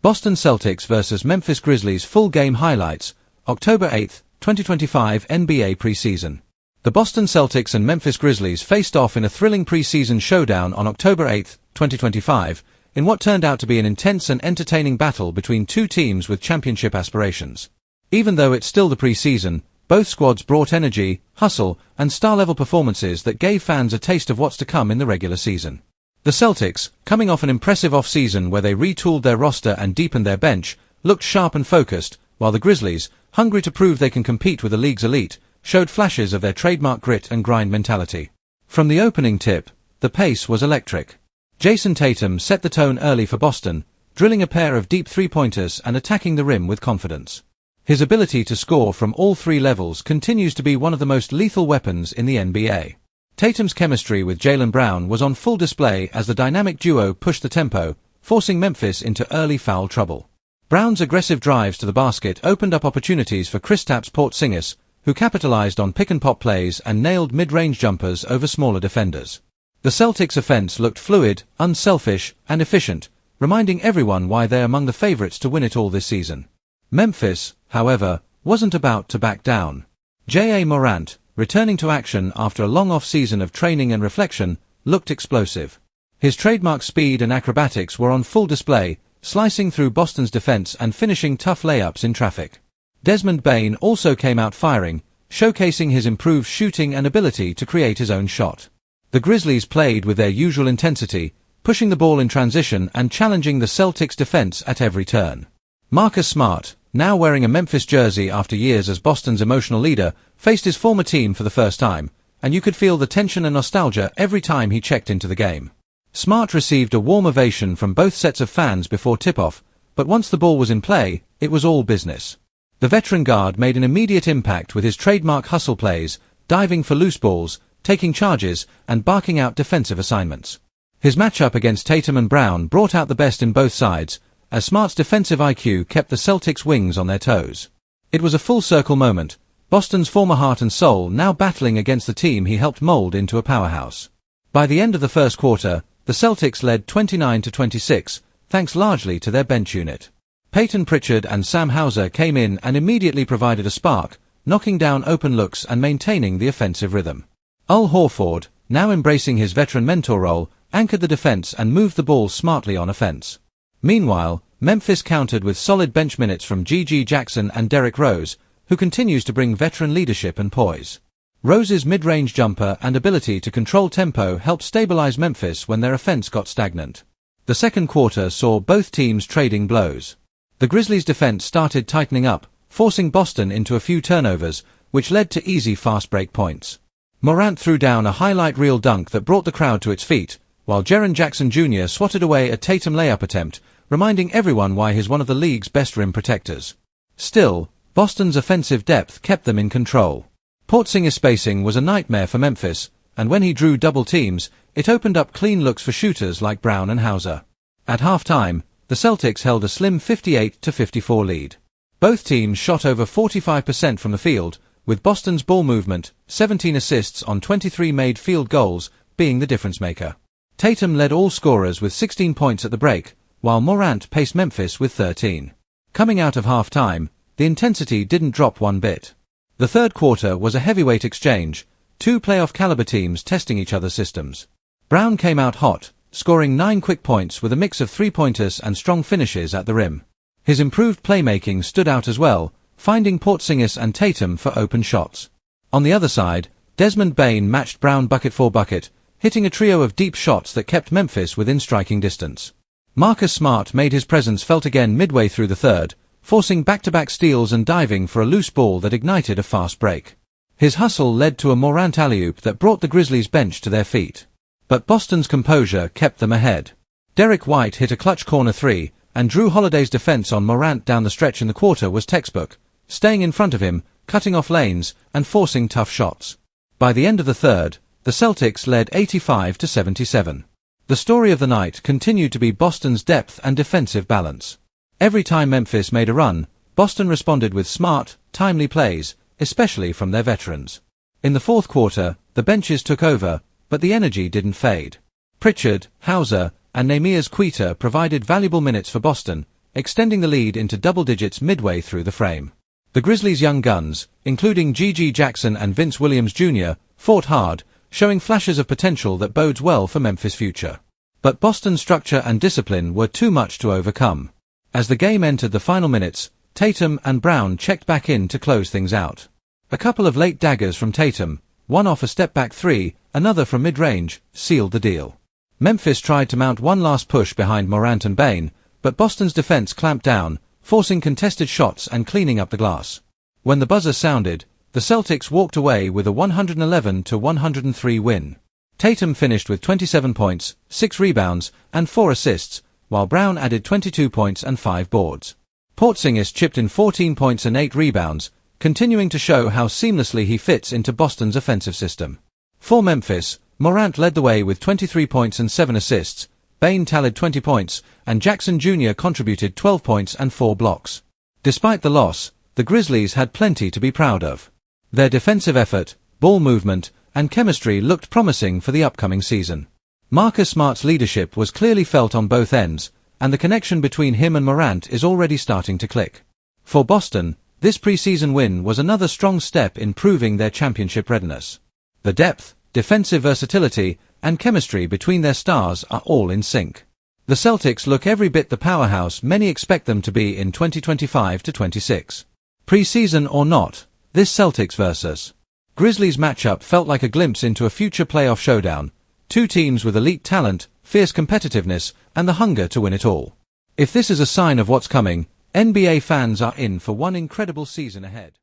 Boston Celtics vs Memphis Grizzlies full game highlights, October 8, 2025 NBA Preseason. The Boston Celtics and Memphis Grizzlies faced off in a thrilling preseason showdown on October 8, 2025, in what turned out to be an intense and entertaining battle between two teams with championship aspirations. Even though it's still the preseason, both squads brought energy, hustle, and star-level performances that gave fans a taste of what's to come in the regular season. The Celtics, coming off an impressive off-season where they retooled their roster and deepened their bench, looked sharp and focused, while the Grizzlies, hungry to prove they can compete with the league's elite, showed flashes of their trademark grit and grind mentality. From the opening tip, the pace was electric. Jason Tatum set the tone early for Boston, drilling a pair of deep three-pointers and attacking the rim with confidence. His ability to score from all three levels continues to be one of the most lethal weapons in the NBA. Tatum's chemistry with Jaylen Brown was on full display as the dynamic duo pushed the tempo, forcing Memphis into early foul trouble. Brown's aggressive drives to the basket opened up opportunities for Kristaps Porzingis, who capitalized on pick-and-pop plays and nailed mid-range jumpers over smaller defenders. The Celtics' offense looked fluid, unselfish, and efficient, reminding everyone why they're among the favorites to win it all this season. Memphis, however, wasn't about to back down. Ja Morant, returning to action after a long off-season of training and reflection, looked explosive. His trademark speed and acrobatics were on full display, slicing through Boston's defense and finishing tough layups in traffic. Desmond Bane also came out firing, showcasing his improved shooting and ability to create his own shot. The Grizzlies played with their usual intensity, pushing the ball in transition and challenging the Celtics' defense at every turn. Marcus Smart, now wearing a Memphis jersey after years as Boston's emotional leader, faced his former team for the first time, and you could feel the tension and nostalgia every time he checked into the game. Smart received a warm ovation from both sets of fans before tip-off, but once the ball was in play, it was all business. The veteran guard made an immediate impact with his trademark hustle plays, diving for loose balls, taking charges, and barking out defensive assignments. His matchup against Tatum and Brown brought out the best in both sides, as Smart's defensive IQ kept the Celtics' wings on their toes. It was a full-circle moment, Boston's former heart and soul now battling against the team he helped mold into a powerhouse. By the end of the first quarter, the Celtics led 29-26, thanks largely to their bench unit. Peyton Pritchard and Sam Hauser came in and immediately provided a spark, knocking down open looks and maintaining the offensive rhythm. Al Horford, now embracing his veteran mentor role, anchored the defense and moved the ball smartly on offense. Meanwhile, Memphis countered with solid bench minutes from G.G. Jackson and Derrick Rose, who continues to bring veteran leadership and poise. Rose's mid-range jumper and ability to control tempo helped stabilize Memphis when their offense got stagnant. The second quarter saw both teams trading blows. The Grizzlies' defense started tightening up, forcing Boston into a few turnovers, which led to easy fast break points. Morant threw down a highlight reel dunk that brought the crowd to its feet, while Jaren Jackson Jr. swatted away a Tatum layup attempt, reminding everyone why he's one of the league's best rim protectors. Still, Boston's offensive depth kept them in control. Porzingis spacing was a nightmare for Memphis, and when he drew double teams, it opened up clean looks for shooters like Brown and Hauser. At halftime, the Celtics held a slim 58-54 lead. Both teams shot over 45% from the field, with Boston's ball movement, 17 assists on 23 made field goals, being the difference maker. Tatum led all scorers with 16 points at the break, while Morant paced Memphis with 13. Coming out of halftime, the intensity didn't drop one bit. The third quarter was a heavyweight exchange, two playoff-caliber teams testing each other's systems. Brown came out hot, scoring 9 quick points with a mix of three-pointers and strong finishes at the rim. His improved playmaking stood out as well, finding Porzingis and Tatum for open shots. On the other side, Desmond Bane matched Brown bucket for bucket, hitting a trio of deep shots that kept Memphis within striking distance. Marcus Smart made his presence felt again midway through the third, forcing back-to-back steals and diving for a loose ball that ignited a fast break. His hustle led to a Morant alley-oop that brought the Grizzlies' bench to their feet. But Boston's composure kept them ahead. Derek White hit a clutch corner three, and Drew Holiday's defense on Morant down the stretch in the quarter was textbook, staying in front of him, cutting off lanes, and forcing tough shots. By the end of the third, the Celtics led 85-77. The story of the night continued to be Boston's depth and defensive balance. Every time Memphis made a run, Boston responded with smart, timely plays, especially from their veterans. In the fourth quarter, the benches took over, but the energy didn't fade. Pritchard, Hauser, and Nehemias Queta provided valuable minutes for Boston, extending the lead into double digits midway through the frame. The Grizzlies' young guns, including G.G. Jackson and Vince Williams Jr., fought hard, showing flashes of potential that bodes well for Memphis' future. But Boston's structure and discipline were too much to overcome. As the game entered the final minutes, Tatum and Brown checked back in to close things out. A couple of late daggers from Tatum, one off a step-back three, another from mid-range, sealed the deal. Memphis tried to mount one last push behind Morant and Bane, but Boston's defense clamped down, forcing contested shots and cleaning up the glass. When the buzzer sounded, the Celtics walked away with a 111-103 win. Tatum finished with 27 points, 6 rebounds, and 4 assists, while Brown added 22 points and 5 boards. Porzingis chipped in 14 points and 8 rebounds, continuing to show how seamlessly he fits into Boston's offensive system. For Memphis, Morant led the way with 23 points and 7 assists, Bane tallied 20 points, and Jackson Jr. contributed 12 points and 4 blocks. Despite the loss, the Grizzlies had plenty to be proud of. Their defensive effort, ball movement, and chemistry looked promising for the upcoming season. Marcus Smart's leadership was clearly felt on both ends, and the connection between him and Morant is already starting to click. For Boston, this preseason win was another strong step in proving their championship readiness. The depth, defensive versatility, and chemistry between their stars are all in sync. The Celtics look every bit the powerhouse many expect them to be in 2025-26. Preseason or not, this Celtics vs. Grizzlies matchup felt like a glimpse into a future playoff showdown, two teams with elite talent, fierce competitiveness, and the hunger to win it all. If this is a sign of what's coming, NBA fans are in for one incredible season ahead.